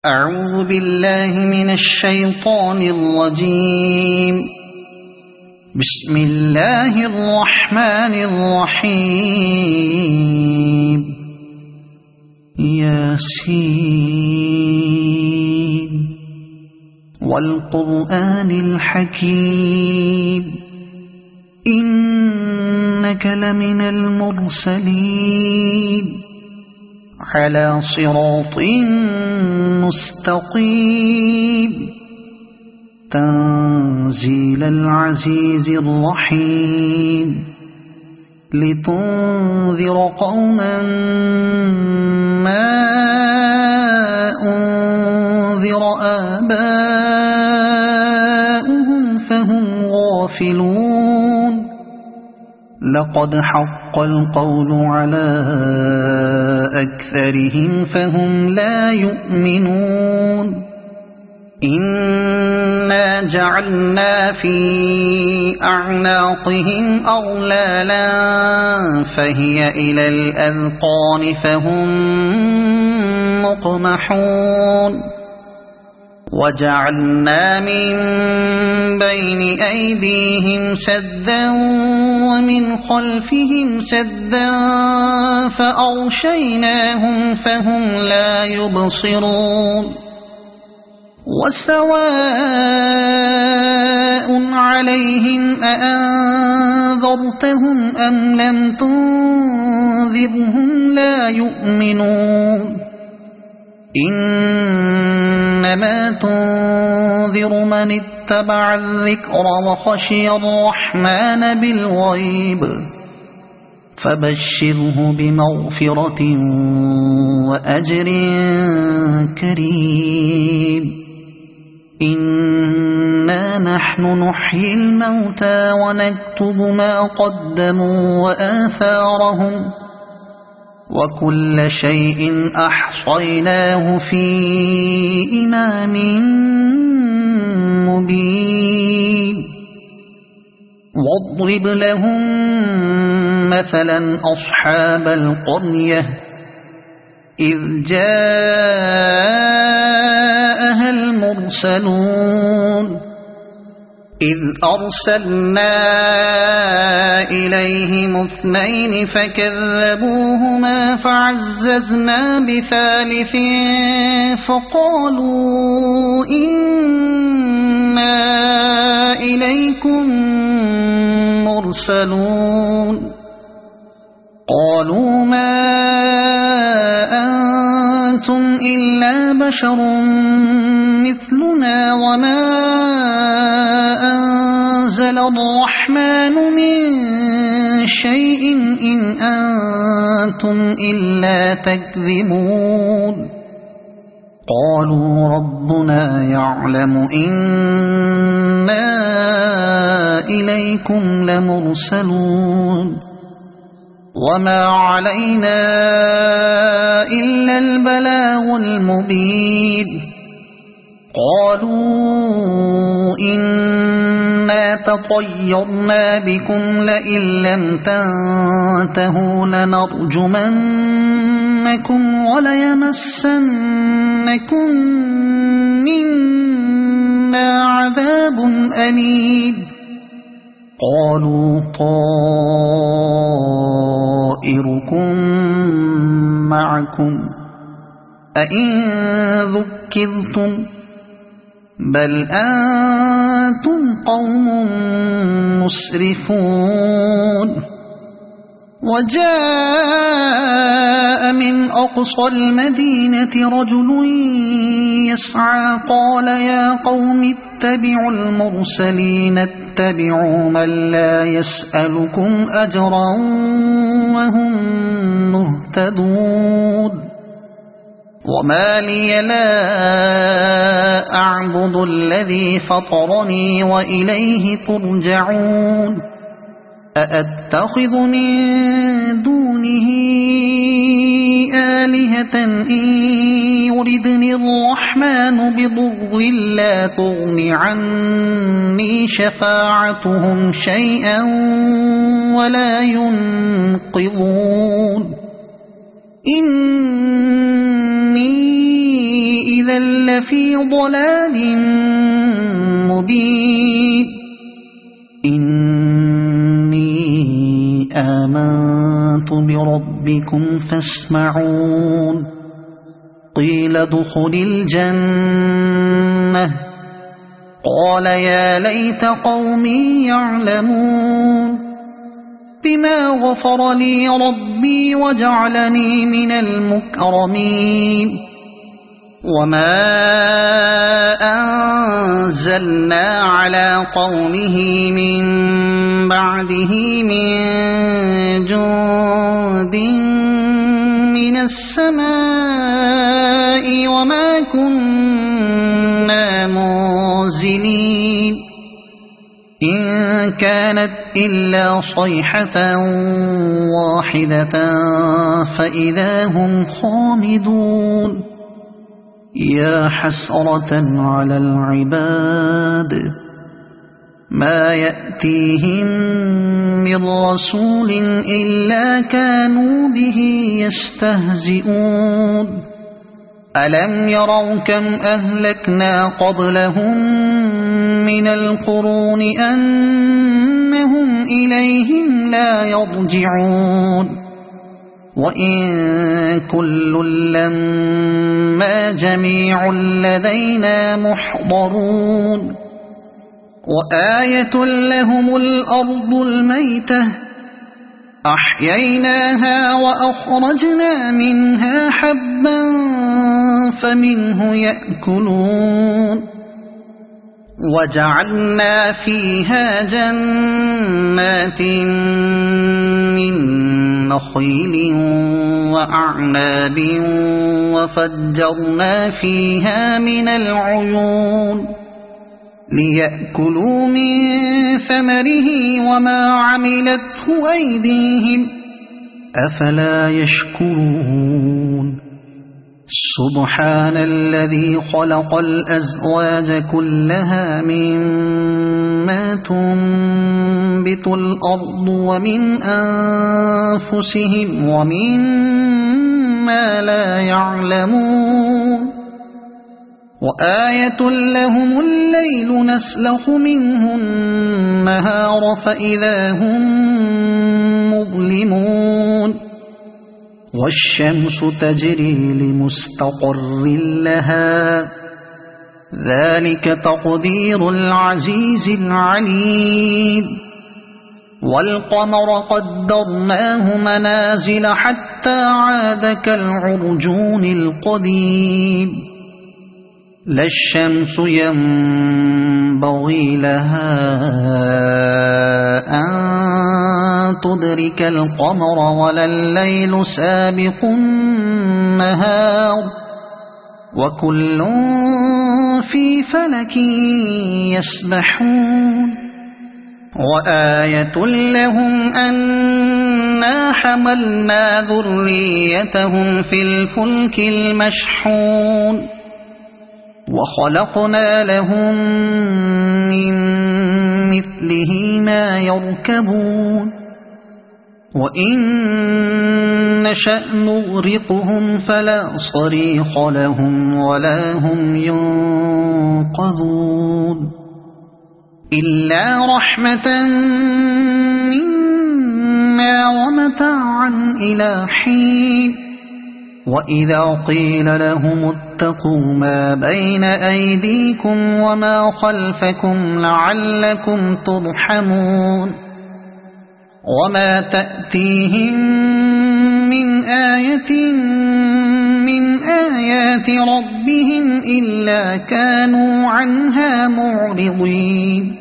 أعوذ بالله من الشيطان الرجيم. بسم الله الرحمن الرحيم. ياسين والقرآن الحكيم إنك لمن المرسلين على صراط مستقيم تنزيل العزيز الرحيم لتنذر قوما ما أنذر آباؤهم فهم غافلون. لقد حق القول على أكثرهم فهم لا يؤمنون. إنا جعلنا في أعناقهم أغلالا فهي إلى الأذقان فهم مقمحون. وجعلنا من بين أيديهم سدا ومن خلفهم سدا فأغشيناهم فهم لا يبصرون. وسواء عليهم أأنذرتهم أم لم تنذرهم لا يؤمنون. إنما تنذر من اتبع الذكر وخشي الرحمن بالغيب فبشره بمغفرة وأجر كريم. إنا نحن نحيي الموتى ونكتب ما قدموا وآثارهم وكل شيء أحصيناه في إمام مبين. واضرب لهم مثلا أصحاب القرية إذ جاءها المرسلون إذ أرسلنا إليهم اثنين فكذبوهما فعززنا بثالث فقالوا إنا إليكم مرسلون. قالوا ما أنتم إلا بشر مثلنا وما أنزل الرحمن من شيء إن أنتم إلا تكذبون. قالوا ربنا يعلم إنا إليكم لمرسلون وما علينا إلا البلاغ المبين. قالوا إنا تطيرنا بكم لئن لم تنتهوا لنرجمنكم وليمسنكم منا عذاب أليم. قالوا طائركم معكم أئن ذكرتم بل أنتم قوم مسرفون. وجاء من أقصى المدينة رجل يسعى قال يا قوم اتبعوا المرسلين اتبعوا من لا يسألكم أجرا وهم مهتدون. وما لي لا أعبد الذي فطرني وإليه ترجعون. أأتخذ من دونه آلهة إن يردني الرحمن بضر لا تغن عني شفاعتهم شيئا ولا ينقذون. إني إذا لفي ضلال مبين إني آمنت بربكم فاسمعون قيل ادخل الجنة قال يا ليت قومي يعلمون بما غفر لي ربي وجعلني من المكرمين وما أنزلنا على قومه من بعده من جند من السماء وما كنا منزلين إن كانت إلا صيحة واحدة فإذا هم خامدون يا حسرة على العباد ما يأتيهم من رسول إلا كانوا به يستهزئون ألم يروا كم أهلكنا قبلهم من القرون أنهم إليهم لا يرجعون وإن كل لما جميع لدينا محضرون وآية لهم الأرض الميتة أحييناها وأخرجنا منها حبا فمنه يأكلون وجعلنا فيها جنات من نخيل وأعناب وفجرنا فيها من العيون ليأكلوا من ثمره وما عملته أيديهم أفلا يشكرون سبحان الذي خلق الأزواج كلها مما تنبت الأرض ومن أنفسهم ومما لا يعلمون وآية لهم الليل نسلخ منه النهار فإذا هم مظلمون والشمس تجري لمستقر لها ذلك تقدير العزيز العليم والقمر قدرناه منازل حتى عاد كالعرجون القديم لا الشمس ينبغي لها أن تدرك القمر ولا الليل سابق النهار وكل في فلك يسبحون وآية لهم أنا حملنا ذريتهم في الفلك المشحون وخلقنا لهم من مثله ما يركبون وإن نشأ نغرقهم فلا صريخ لهم ولا هم ينقذون إلا رحمة منا ومتاعا إلى حين وإذا قيل لهم اتقوا ما بين أيديكم وما خلفكم لعلكم ترحمون وما تأتيهم من آية من آيات ربهم إلا كانوا عنها معرضين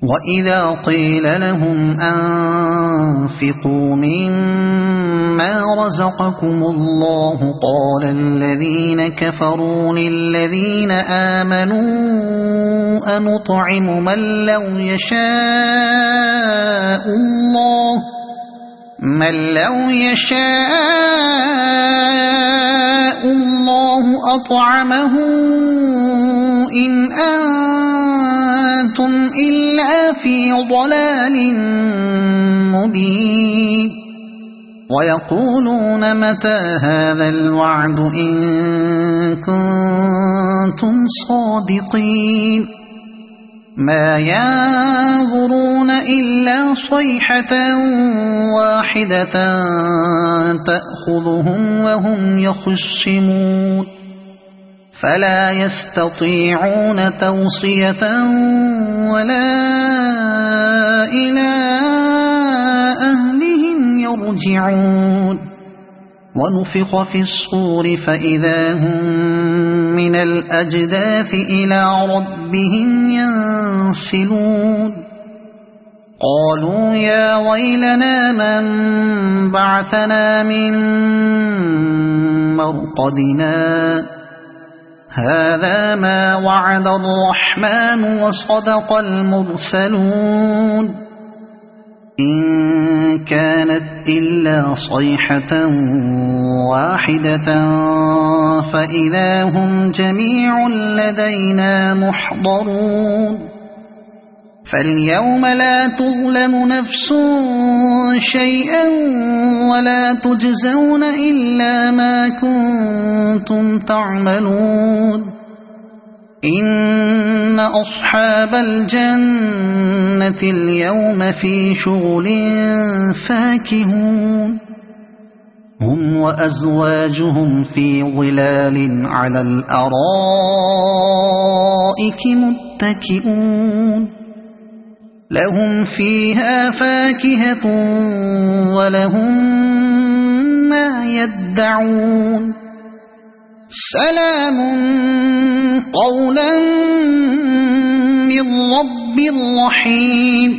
وإذا قيل لهم أنفقوا مما رزقكم الله قال الذين كفروا للذين آمنوا أنطعم من لو يشاء الله أطعمه إن أنتم إلا في ضلال مبين ويقولون متى هذا الوعد إن كنتم صادقين ما ينظرون إلا صيحة واحدة تأخذهم وهم يخصمون فلا يستطيعون توصية ولا إلى أهلهم يرجعون ونفخ في الصور فإذا هم من الأجداث إلى ربهم ينسلون قالوا يا ويلنا من بعثنا من مرقدنا هذا ما وعد الرحمن وصدق المرسلون إن كانت إلا صيحة واحدة فإذا هم جميع لدينا محضرون فاليوم لا تظلم نفس شيئا ولا تجزون إلا ما كنتم تعملون إن أصحاب الجنة اليوم في شغل فاكهون هم وأزواجهم في ظلال على الأرائك متكئون لهم فيها فاكهة ولهم ما يدعون سلام قولا من رب رحيم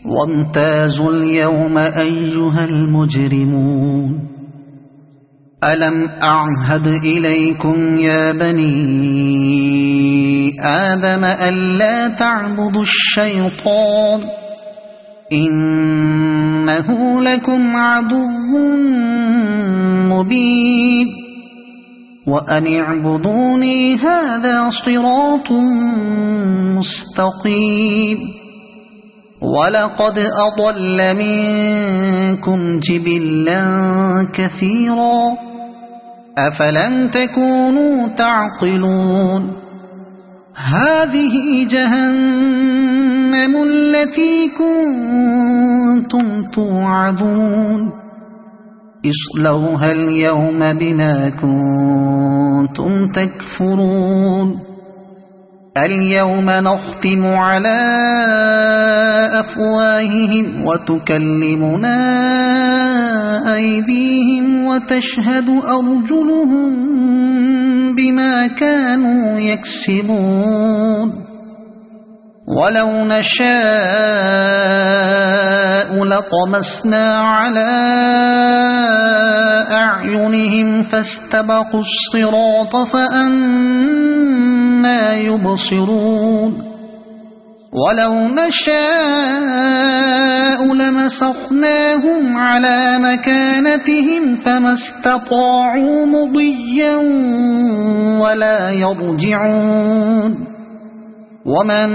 وامتازوا اليوم أيها المجرمون ألم أعهد إليكم يا بني آدم ألا تعبدوا الشيطان إنه لكم عدو مبين وأن اعبدوني هذا صراط مستقيم ولقد أضل منكم جبلا كثيرا أفلم تكونوا تعقلون هذه جهنم التي كنتم توعدون اصلوها اليوم بما كنتم تكفرون اليوم نختم على أفواههم وتكلمنا أيديهم وتشهد أرجلهم بما كانوا يكسبون ولو نشاء لطمسنا على أعينهم فاستبقوا الصراط فأنى يبصرون ولو نشاء لمسخناهم على مكانتهم فما استطاعوا مضيا ولا يرجعون ومن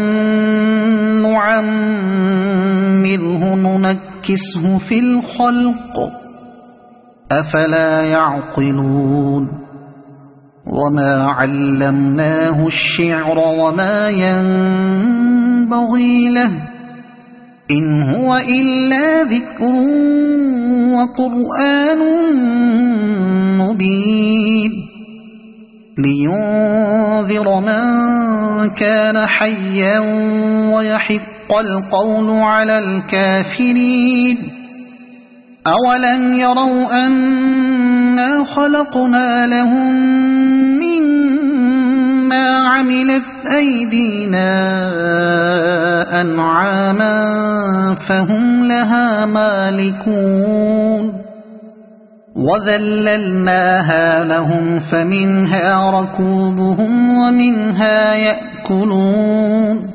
نعمره ننكسه في الخلق أفلا يعقلون وما علمناه الشعر وما ينبغي له إن هو إلا ذكر وقرآن مبين لينذر من كان حيا ويحق القول على الكافرين أولم يروا أنا خلقنا لهم مما عملت أيدينا أنعاما فهم لها مالكون وذللناها لهم فمنها ركوبهم ومنها يأكلون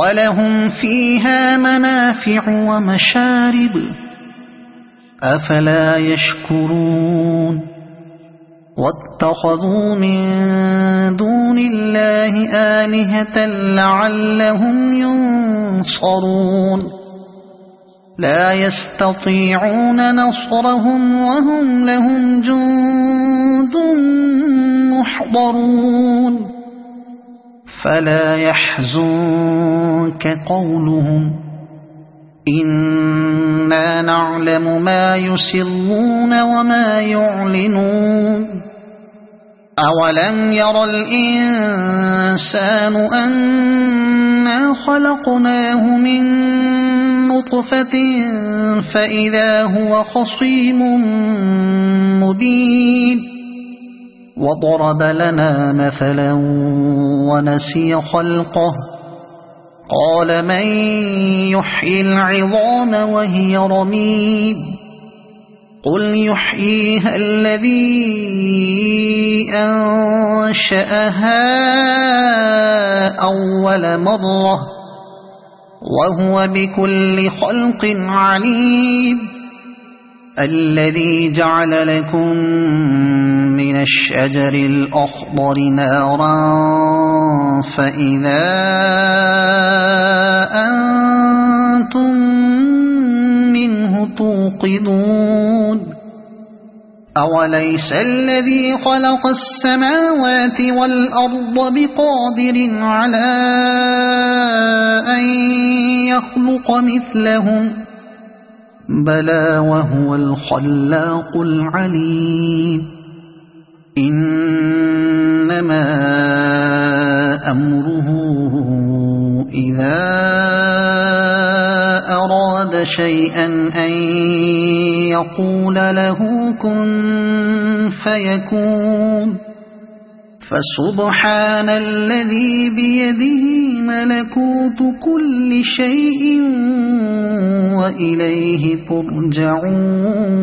ولهم فيها منافع ومشارب أفلا يشكرون واتخذوا من دون الله آلهة لعلهم ينصرون لا يستطيعون نصرهم وهم لهم جند محضرون فلا يحزنك قولهم إنا نعلم ما يسرون وما يعلنون أولم ير الإنسان أنا خلقناه من نطفة فإذا هو خصيم مبين وضرب لنا مثلا ونسي خلقه قال من يحيي العظام وهي رميم قل يحييها الذي أنشأها أول مرة وهو بكل خلق عليم الذي جعل لكم من الشجر الأخضر نارا فإذا أنتم منه توقدون أوليس الذي خلق السماوات والأرض بقادر على أن يخلق مثلهم بلى وهو الخلاق العليم إنما أمره إذا أراد شيئا أن يقول له كن فيكون فسبحان الذي بيده ملكوت كل شيء وإليه ترجعون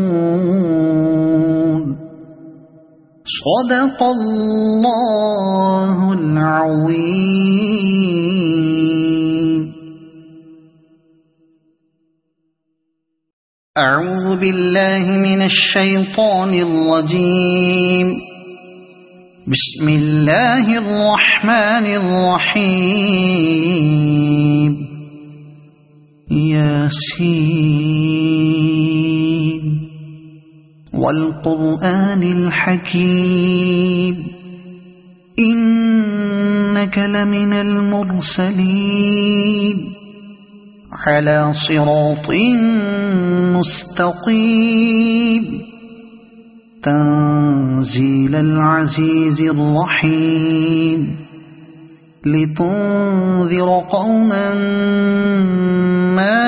صدق الله العظيم. أعوذ بالله من الشيطان الرجيم. بسم الله الرحمن الرحيم. ياسين والقرآن الحكيم إنك لمن المرسلين على صراط مستقيم تنزيل العزيز الرحيم لتنذر قوما ما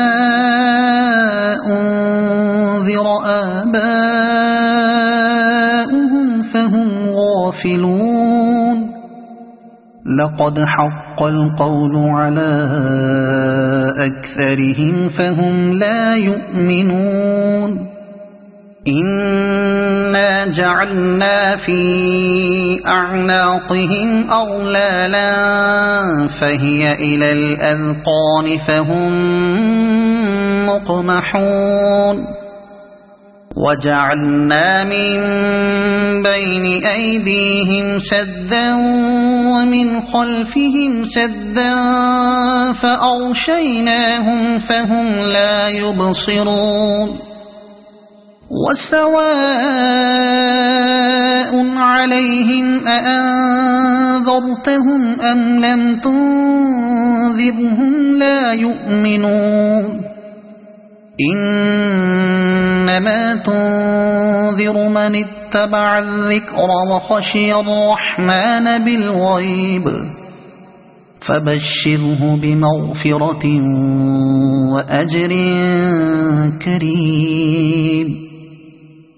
أنذر آباؤهم فهم غافلون لقد حق القول على أكثرهم فهم لا يؤمنون إنا جعلنا في أعناقهم أغلالا فهي إلى الأذقان فهم مقمحون وجعلنا من بين أيديهم سدا ومن خلفهم سدا فأغشيناهم فهم لا يبصرون وسواء عليهم أأنذرتهم أم لم تنذرهم لا يؤمنون إنما تنذر من اتبع الذكر وخشي الرحمن بالغيب فبشره بمغفرة وأجر كريم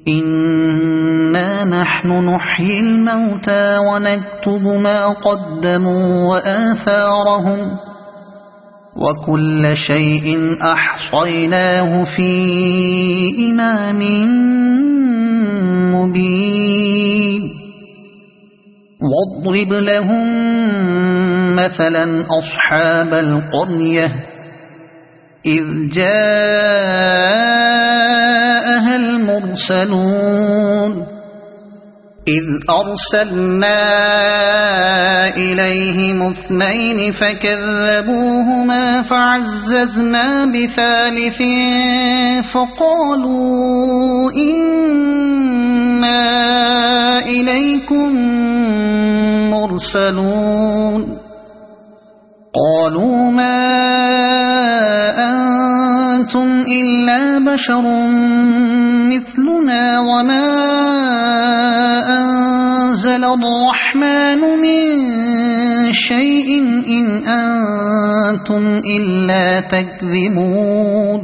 إنا نحن نحيي الموتى ونكتب ما قدموا وآثارهم وكل شيء أحصيناه في إمام مبين واضرب لهم مثلا أصحاب القرية إذ جاءها المرسلون إذ أرسلنا إليهم 2 فكذبوهما فعززنا بثالث فقالوا إنا إليكم مرسلون قالوا ما أنتم إلا بشر مثلنا وما أنزل الرحمن من شيء إن أنتم إلا تكذبون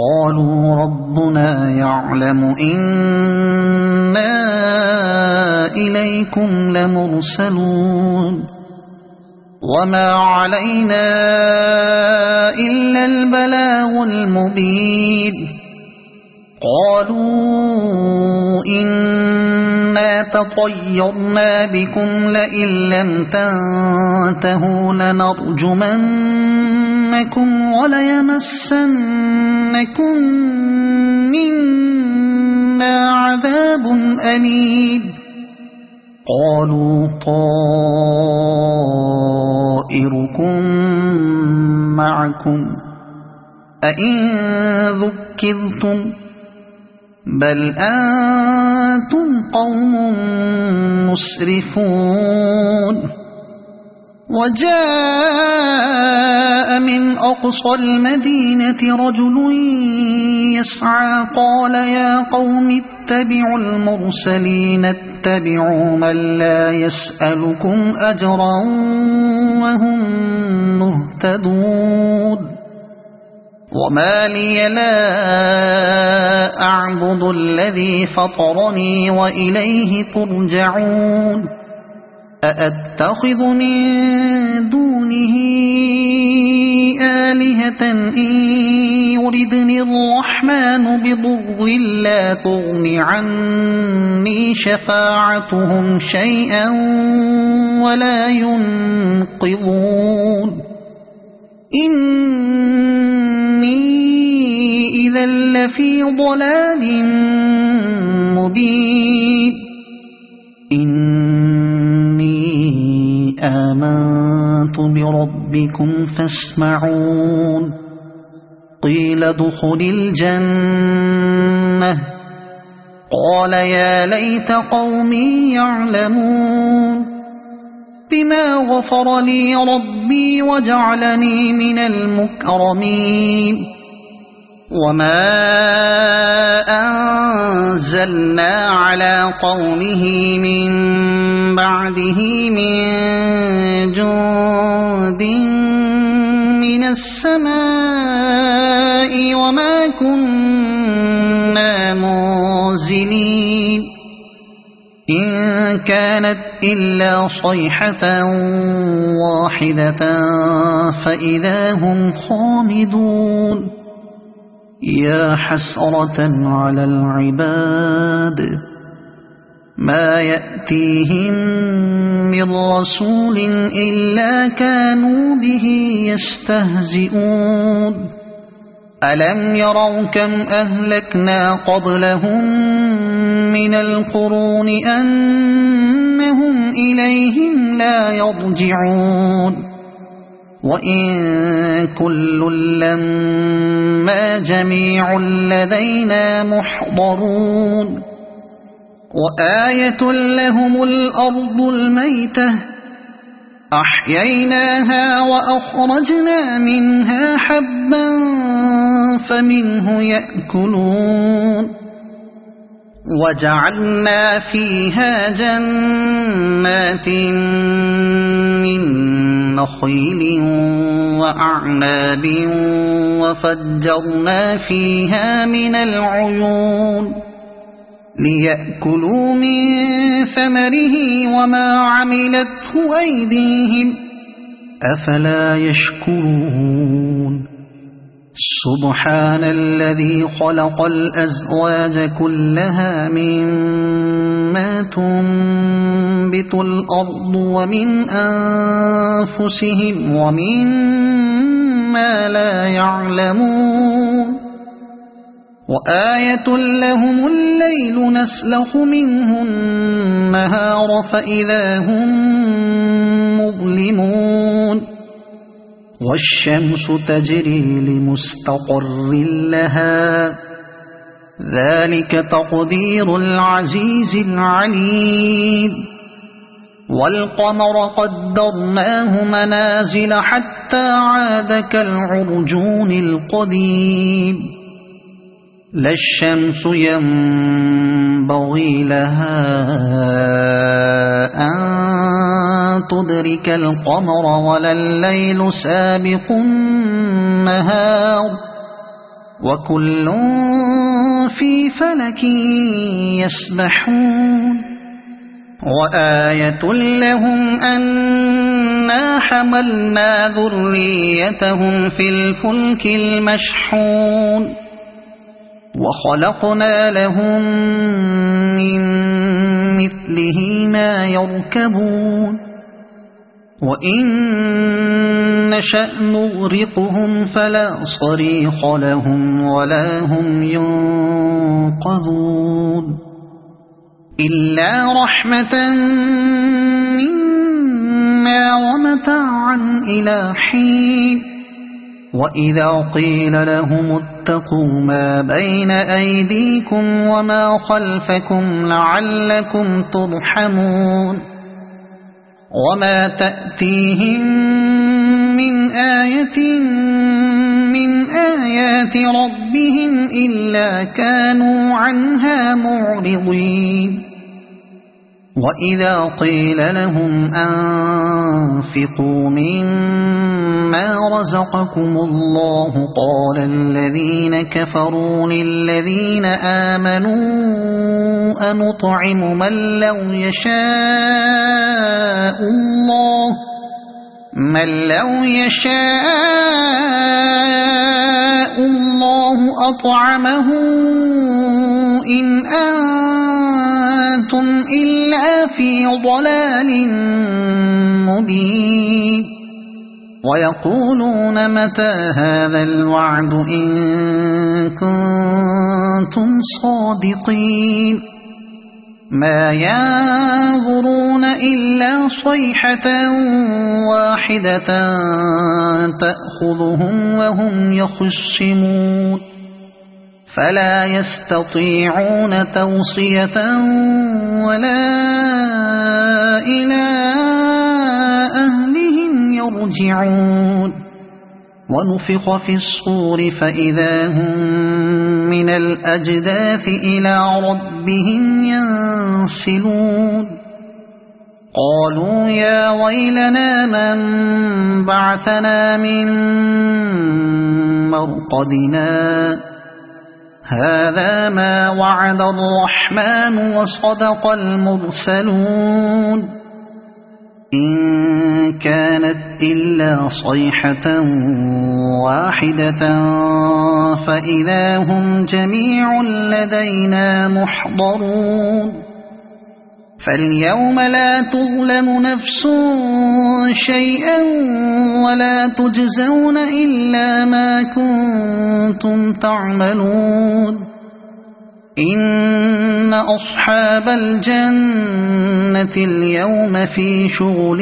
قالوا ربنا يعلم إنا إليكم لمرسلون وما علينا إلا البلاغ المبين قالوا إنا تطيرنا بكم لئن لم تنتهوا لنرجمنكم وليمسنكم منا عذاب أليم قالوا طائركم معكم أئن ذكرتم بل أنتم قوم مسرفون وجاء من أقصى المدينة رجل يسعى قال يا قوم اتبعوا المرسلين اتبعوا من لا يسألكم أجرا وهم مهتدون وما لي لا أعبد الذي فطرني وإليه ترجعون أأتخذ من دونه آلهة إن يردني الرحمن بضر لا تغن عني شفاعتهم شيئا ولا ينقذون إني إذا لفي ضلال مبين إني آمنت بربكم فاسمعون قيل ادخل الجنة قال يا ليت قومي يعلمون بما غفر لي ربي وجعلني من المكرمين وما أنزلنا على قومه من بعده من جند من السماء وما كنا منزلين إن كانت إلا صيحة واحدة فإذا هم خامدون يا حسرة على العباد ما يأتيهم من رسول إلا كانوا به يستهزئون ألم يروا كم أهلكنا قبلهم من القرون أنهم إليهم لا يرجعون وإن كل لما جميع لدينا محضرون وآية لهم الأرض الميتة أحييناها وأخرجنا منها حبا فمنه يأكلون وجعلنا فيها جنات من نخيل وأعناب وفجرنا فيها من العيون ليأكلوا من ثمره وما عملته أيديهم أفلا يشكرون سبحان الذي خلق الأزواج كلها مما تنبت الأرض ومن أنفسهم ومما لا يعلمون وآية لهم الليل نسلخ منه النهار فإذا هم مظلمون والشمس تجري لمستقر لها ذلك تقدير العزيز العليم والقمر قدرناه منازل حتى عاد كالعرجون القديم لا الشمس ينبغي لها أن تدرك القمر ولا الليل سابق النهار وكل في فلك يسبحون وآية لهم أنا حملنا ذريتهم في الفلك المشحون وخلقنا لهم من مثله ما يركبون وإن نشأ نغرقهم فلا صريخ لهم ولا هم ينقذون إلا رحمة منا ومتاعا إلى حين وإذا قيل لهم اتقوا ما بين أيديكم وما خلفكم لعلكم ترحمون وما تأتيهم من آية من آيات ربهم إلا كانوا عنها معرضين وإذا قيل لهم أنفقوا مما رزقكم الله قال الذين كفروا للذين آمنوا أنطعم من لو يشاء الله أطعمه إن أنتم إلا في ضلال مبين ويقولون متى هذا الوعد إن كنتم صادقين ما ينظرون إلا صيحة واحدة تأخذهم وهم يخصمون فلا يستطيعون توصية ولا إلى أهلهم يرجعون ونفخ في الصور فإذا هم من الأجداث إلى ربهم ينسلون قالوا يا ويلنا من بعثنا من مرقدنا هذا ما وعد الرحمن وصدق المرسلون إن كانت إلا صيحة واحدة فإذا هم جميع لدينا محضرون فاليوم لا تظلم نفس شيئا ولا تجزون إلا ما كنتم تعملون إن أصحاب الجنة اليوم في شغل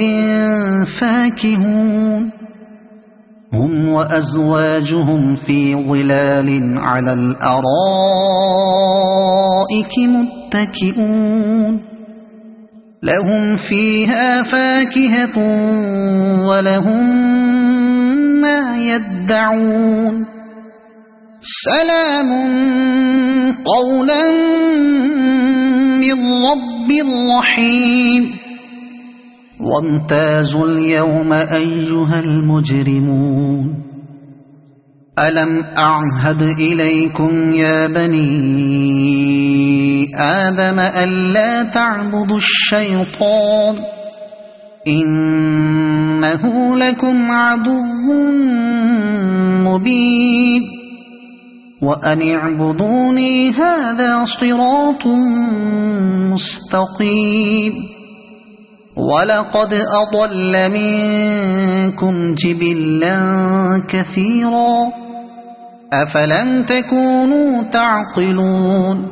فاكهون هم وأزواجهم في ظلال على الأرائك متكئون لهم فيها فاكهة ولهم ما يدعون سلام قولا من رب رحيم وامتازوا اليوم أيها المجرمون ألم أعهد إليكم يا بني آدم ألا تعبدوا الشيطان إنه لكم عدو مبين وأن اعبدوني هذا صراط مستقيم ولقد أضل منكم جبلا كثيرا أفلم تكونوا تعقلون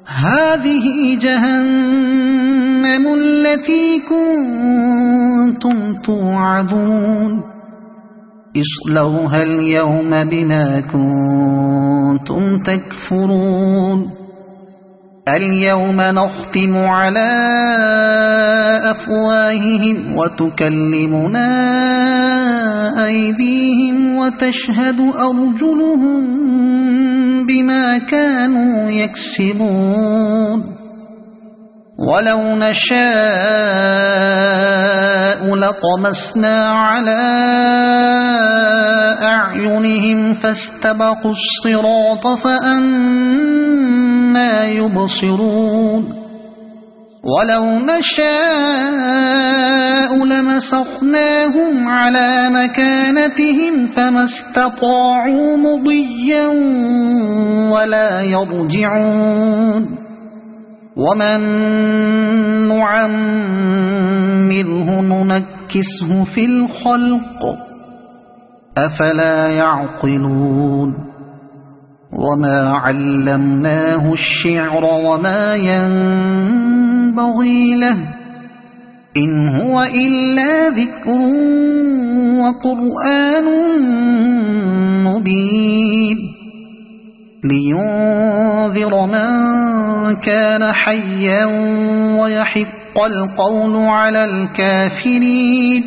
هذه جهنم التي كنتم توعدون اصلوها اليوم بما كنتم تكفرون اليوم نختم على أفواههم وتكلمنا أيديهم وتشهد أرجلهم بما كانوا يكسبون ولو نشاء لطمسنا على أعينهم فاستبقوا الصراط فأنى يبصرون ولو نشاء لمسخناهم على مكانتهم فما استطاعوا مضيا ولا يرجعون ومن نعمره ننكسه في الخلق أفلا يعقلون وما علمناه الشعر وما ينبغي له إن هو إلا ذكر وقرآن مبين لينذر من كان حيا ويحق القول على الكافرين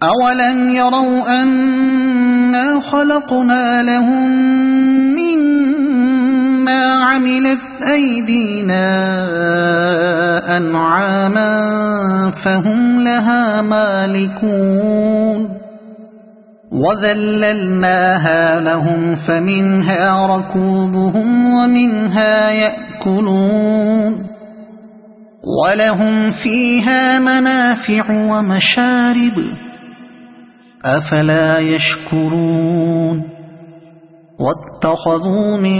أولم يروا أنا خلقنا لهم مما عملت أيدينا أنعاما فهم لها مالكون وذللناها لهم فمنها ركوبهم ومنها يأكلون ولهم فيها منافع ومشارب أفلا يشكرون واتخذوا من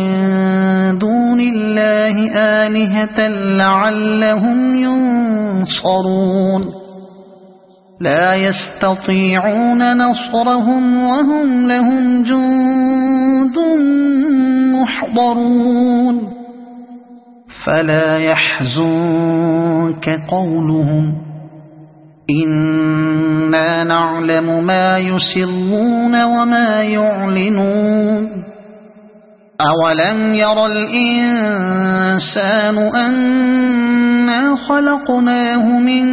دون الله آلهة لعلهم ينصرون لا يستطيعون نصرهم وهم لهم جند محضرون فلا يحزنك قولهم إنا نعلم ما يسرون وما يعلنون أولم ير الإنسان أنا خلقناه من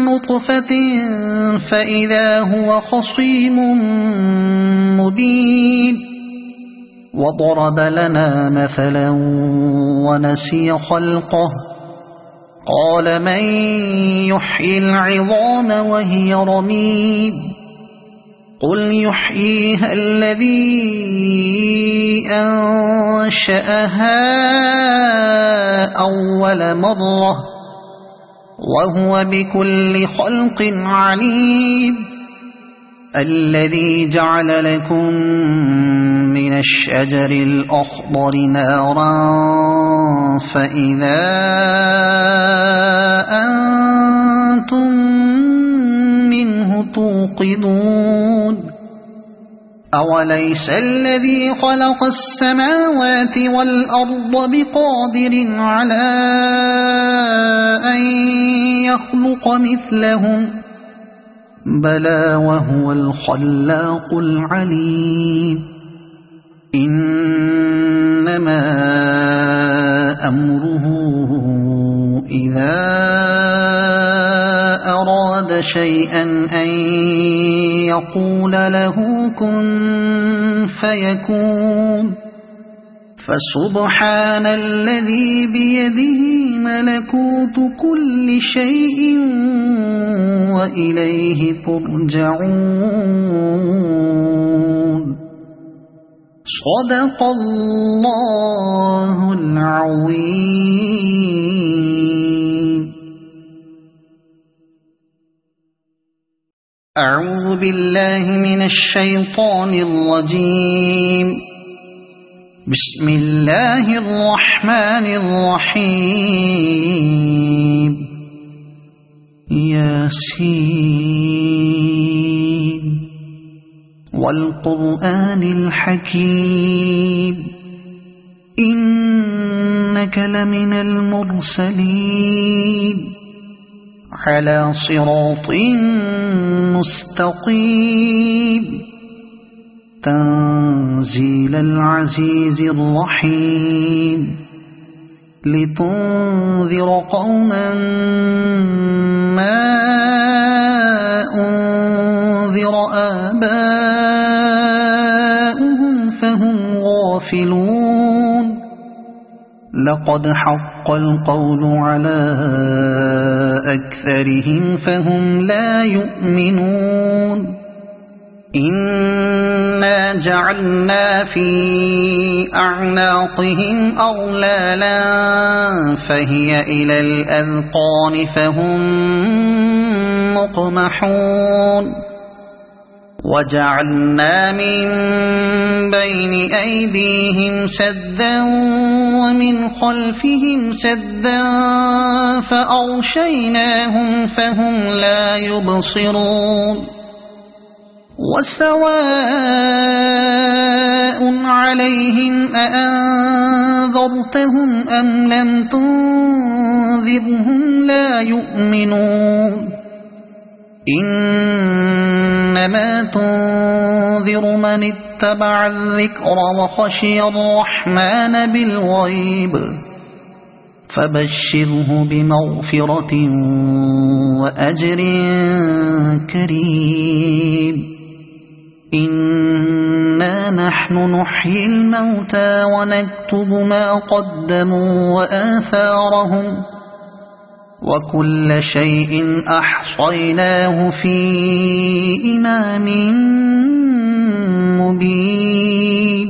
نطفة فإذا هو خصيم مبين وضرب لنا مثلا ونسي خلقه قال من يحيي العظام وهي رميم قل يحييها الذي أنشأها أول مرة وهو بكل خلق عليم الذي جعل لكم من الشجر الأخضر نارا فإذا أنتم منه توقدون أوليس الذي خلق السماوات والأرض بقادر على أن يخلق مثلهم بلى وهو الخلاق العليم إنما أمره إذا أراد شيئا أن يقول له كن فيكون فسبحان الذي بيده ملكوت كل شيء وإليه ترجعون صدق الله العظيم. أعوذ بالله من الشيطان الرجيم. بسم الله الرحمن الرحيم. ياسين والقرآن الحكيم إنك لمن المرسلين على صراط مستقيم تنزيل العزيز الرحيم لتنذر قوما ما أنذر آباؤهم فهم غافلون لقد حق القول على أكثرهم فهم لا يؤمنون إنا جعلنا في أعناقهم أغلالا فهي إلى الأذقان فهم مقمحون وجعلنا من بين أيديهم سدا ومن خلفهم سدا فأغشيناهم فهم لا يبصرون وسواء عليهم أأنذرتهم أم لم تنذرهم لا يؤمنون إنما تنذر من اتبع الذكر وخشي الرحمن بالغيب فبشره بمغفرة وأجر كريم إنا نحن نحيي الموتى ونكتب ما قدموا وآثارهم وكل شيء أحصيناه في إمام مبين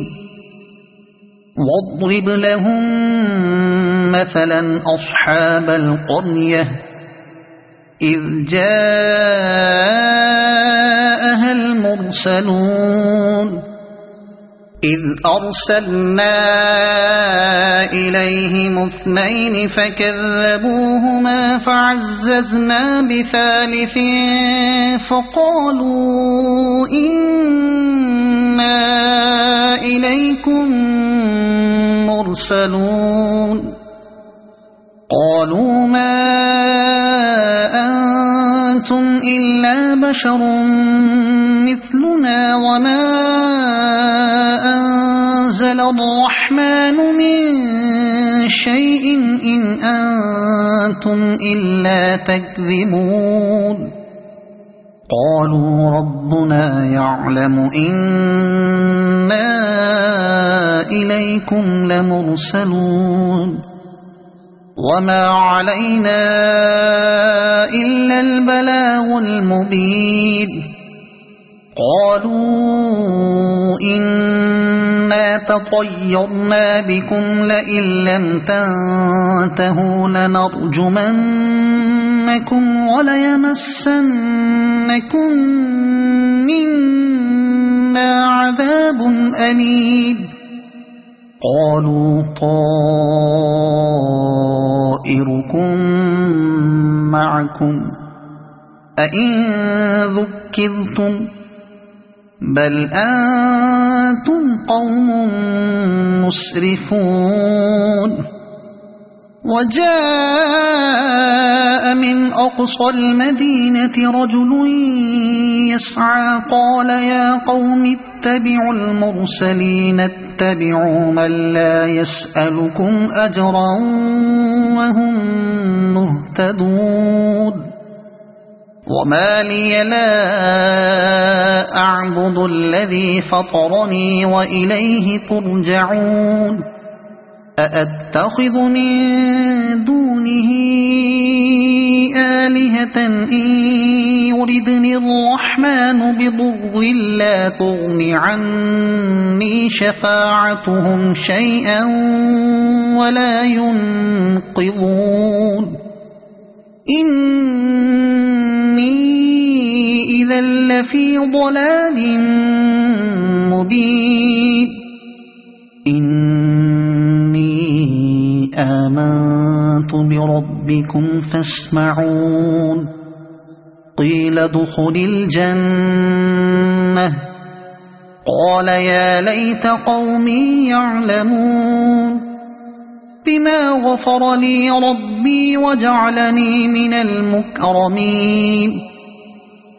واضرب لهم مثلا أصحاب القرية إذ جاءها المرسلون إذ أرسلنا إليهم اثنين فكذبوهما فعززنا بثالث فقالوا إنا إليكم مرسلون قالوا ما أنتم إلا بشر مثلنا وما أنزل الرحمن من شيء إن أنتم إلا تكذبون قالوا ربنا يعلم إنا إليكم لمرسلون وما علينا إلا البلاغ المبين قالوا إنا تطيرنا بكم لئن لم تنتهوا لنرجمنكم وليمسنكم منا عذاب أليم قالوا طائركم معكم أئن ذكرتم بل أنتم قوم مسرفون وجاء من أقصى المدينة رجل يسعى قال يا قوم اتبعوا المرسلين اتبعوا من لا يسألكم أجرا وهم مهتدون وما لي لا أعبد الذي فطرني وإليه ترجعون أأتخذ من دونه آلهة إن يردني الرحمن بضر لا تغن عني شفاعتهم شيئا ولا ينقذون إني إذا لفي ضلال مبين إني آمنت بربكم فاسمعون قيل ادخل الجنة قال يا ليت قومي يعلمون بما غفر لي ربي وجعلني من المكرمين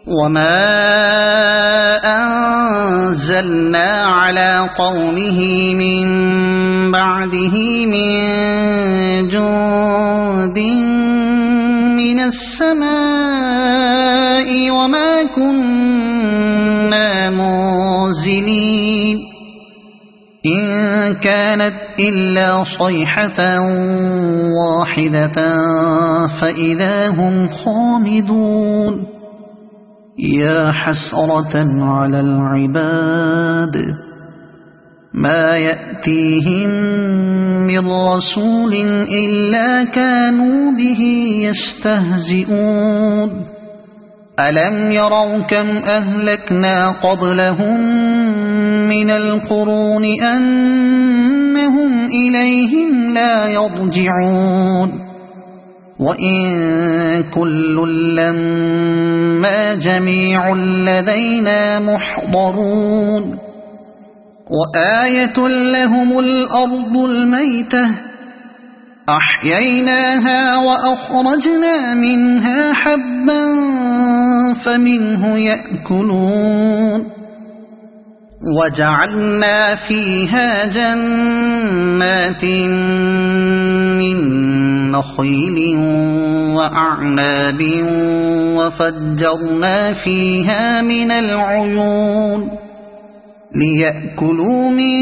وما أنزلنا على قومه من بعده من جند من السماء وما كنا منزلين إن كانت إلا صيحة واحدة فإذا هم خامدون يا حسرة على العباد ما يأتيهم من رسول إلا كانوا به يستهزئون ألم يروا كم أهلكنا قبلهم من القرون أنهم إليهم لا يرجعون وإن كل لما جميع لدينا محضرون وآية لهم الأرض الميتة أحييناها وأخرجنا منها حبا فمنه يأكلون وجعلنا فيها جنات من نخيل وأعناب وفجرنا فيها من العيون ليأكلوا من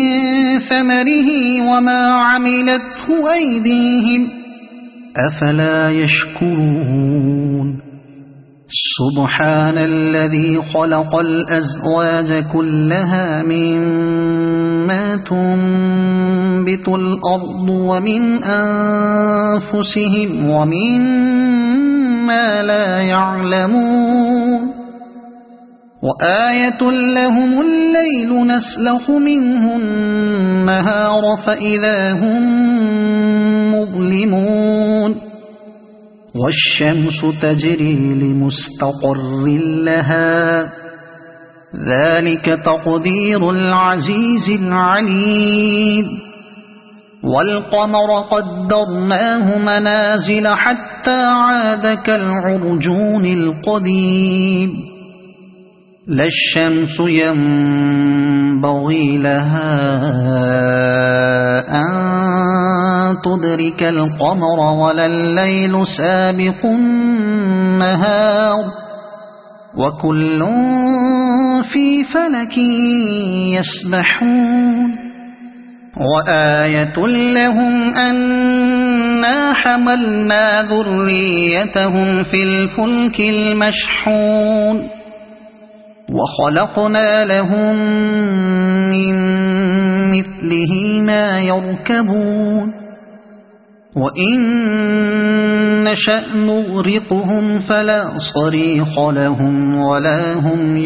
ثمره وما عملته أيديهم أفلا يشكرون سبحان الذي خلق الأزواج كلها مما تنبت الأرض ومن أنفسهم ومما لا يعلمون وآية لهم الليل نسلخ منه النهار فإذا هم مظلمون والشمس تجري لمستقر لها ذلك تقدير العزيز العليم والقمر قدرناه منازل حتى عاد كالعرجون القديم لا الشمس ينبغي لها أن تدرك القمر ولا الليل سابق النهار وكل في فلك يسبحون وآية لهم أنا حملنا ذريتهم في الفلك المشحون وخلقنا لهم من مثله ما يركبون وإن نشأ نغرقهم فلا صريخ لهم ولا هم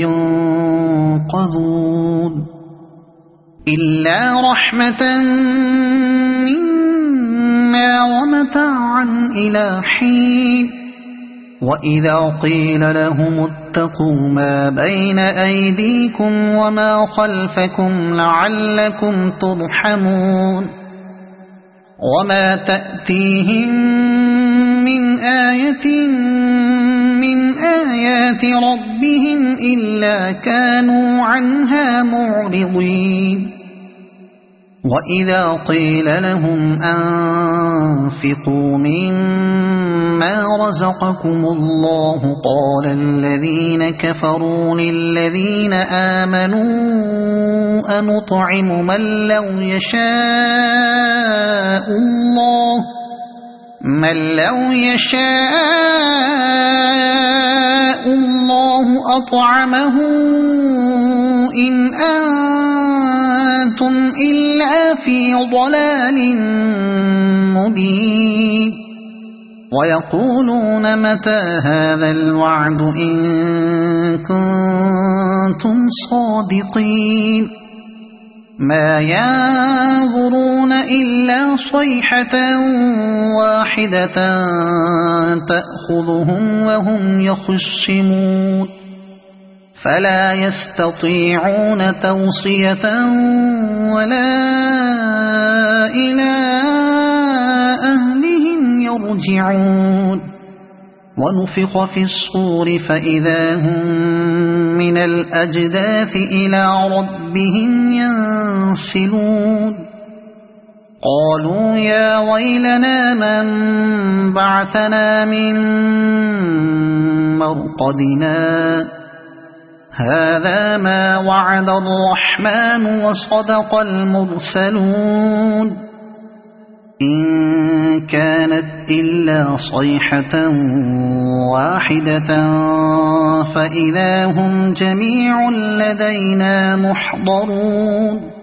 ينقذون إلا رحمة منا ومتاعا إلى حين وإذا قيل لهم اتقوا ما بين أيديكم وما خلفكم لعلكم ترحمون وما تأتيهم من آية من آيات ربهم إلا كانوا عنها معرضين وإذا قيل لهم أنفقوا مما رزقكم الله قال الذين كفروا للذين آمنوا أنطعم من لو يشاء الله أطعمه إن أنتم إلا في ضلال مبين ويقولون متى هذا الوعد إن كنتم صادقين ما ينظرون إلا صيحة واحدة تأخذهم وهم يخصمون فلا يستطيعون توصية ولا إلى أهلهم يرجعون ونفخ في الصور فإذا هم من الأجداث إلى ربهم ينسلون قالوا يا ويلنا من بعثنا من مرقدنا هذا ما وعد الرحمن وصدق المرسلون إن كانت إلا صيحة واحدة فإذا هم جميع لدينا محضرون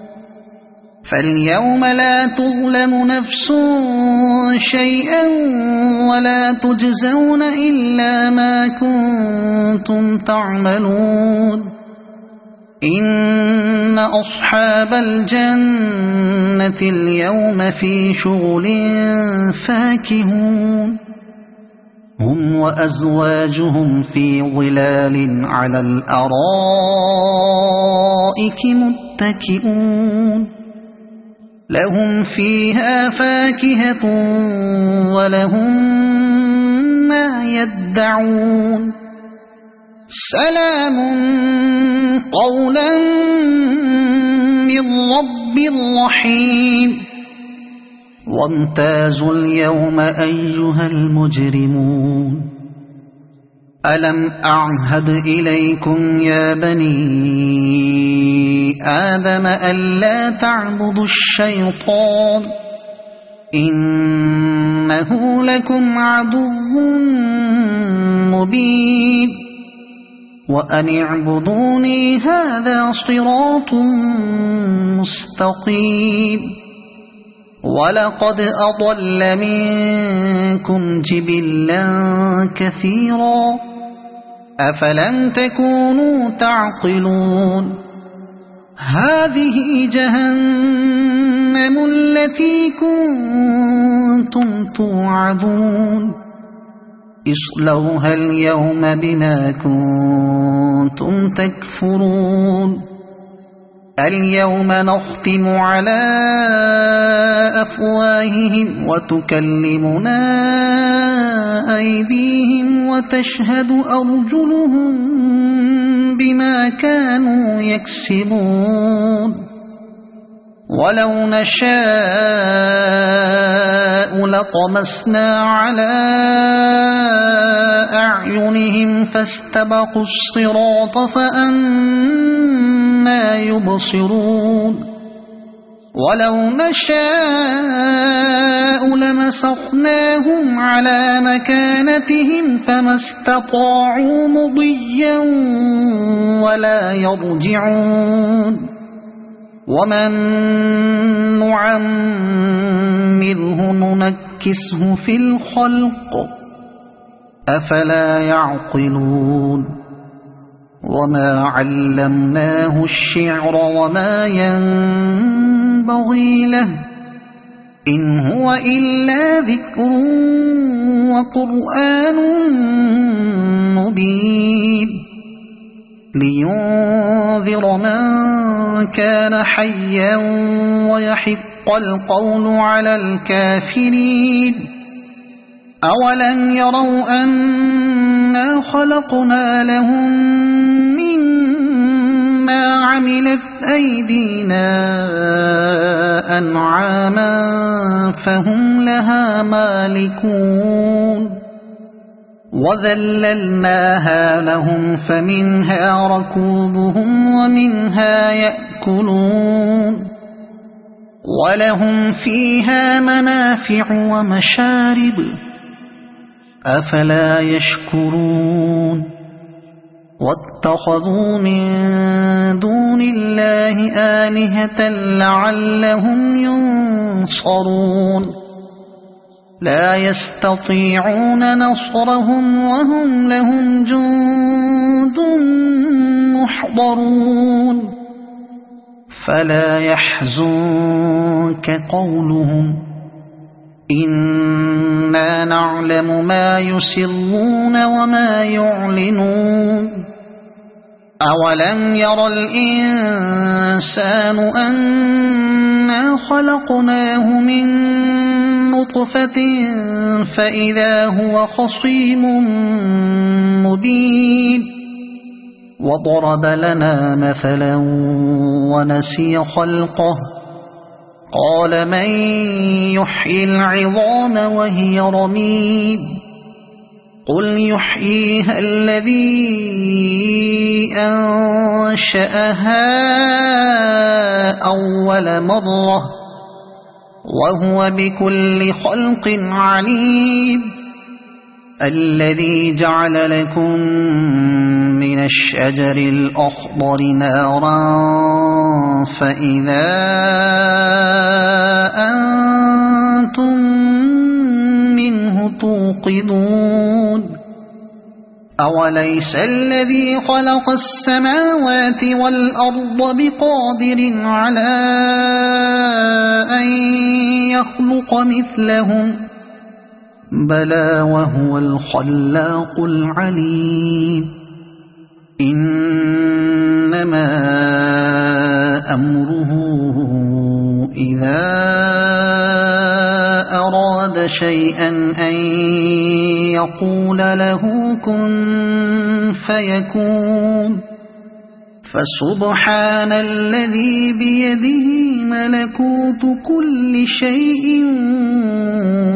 فاليوم لا تظلم نفس شيئا ولا تجزون إلا ما كنتم تعملون إن أصحاب الجنة اليوم في شغل فاكهون هم وأزواجهم في ظلال على الأرائك متكئون لهم فيها فاكهة ولهم ما يدعون سلام قولا من رب رحيم وامتازوا اليوم أيها المجرمون ألم أعهد إليكم يا بني آدم ألا تعبدوا الشيطان إنه لكم عدو مبين وأن اعبدوني هذا صراط مستقيم ولقد أضل منكم جبلا كثيرا أفلم تكونوا تعقلون هذه جهنم التي كنتم توعدون اصلوها اليوم بما كنتم تكفرون اليوم نختم على أفواههم وتكلمنا أيديهم وتشهد أرجلهم بما كانوا يكسبون ولو نشاء لطمسنا على أعينهم فاستبقوا الصراط فأنى يبصرون ولو نشاء لمسخناهم على مكانتهم فما استطاعوا مضيا ولا يرجعون ومن نعمره ننكسه في الخلق أفلا يعقلون وما علمناه الشعر وما ينبغي له إن هو إلا ذكر وقرآن مبين لينذر من كان حيا ويحق القول على الكافرين أولم يروا أنا خلقنا لهم مما عملت أيدينا أنعاما فهم لها مالكون وذللناها لهم فمنها ركوبهم ومنها يأكلون ولهم فيها منافع ومشارب أفلا يشكرون واتخذوا من دون الله آلهة لعلهم ينصرون لا يستطيعون نصرهم وهم لهم جند محضرون فلا يحزنك قولهم إنا نعلم ما يسرون وما يعلنون أولم ير الإنسان أنا خلقناه من نطفة فإذا هو خصيم مبين وضرب لنا مثلا ونسي خلقه قال من يحيي العظام وهي رميم قل يحييها الذي أنشأها أول مرة وهو بكل خلق عليم الذي جعل لكم من الشجر الأخضر نارا فإذا أنتم منه توقدون أوليس الذي خلق السماوات والأرض بقادر على أن يخلق مثلهم بلى وهو الخلاق العليم إنما أمره إذا أراد شيئا أن يقول له كن فيكون فسبحان الذي بيده ملكوت كل شيء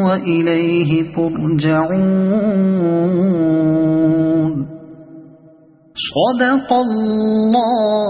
وإليه ترجعون صدق الله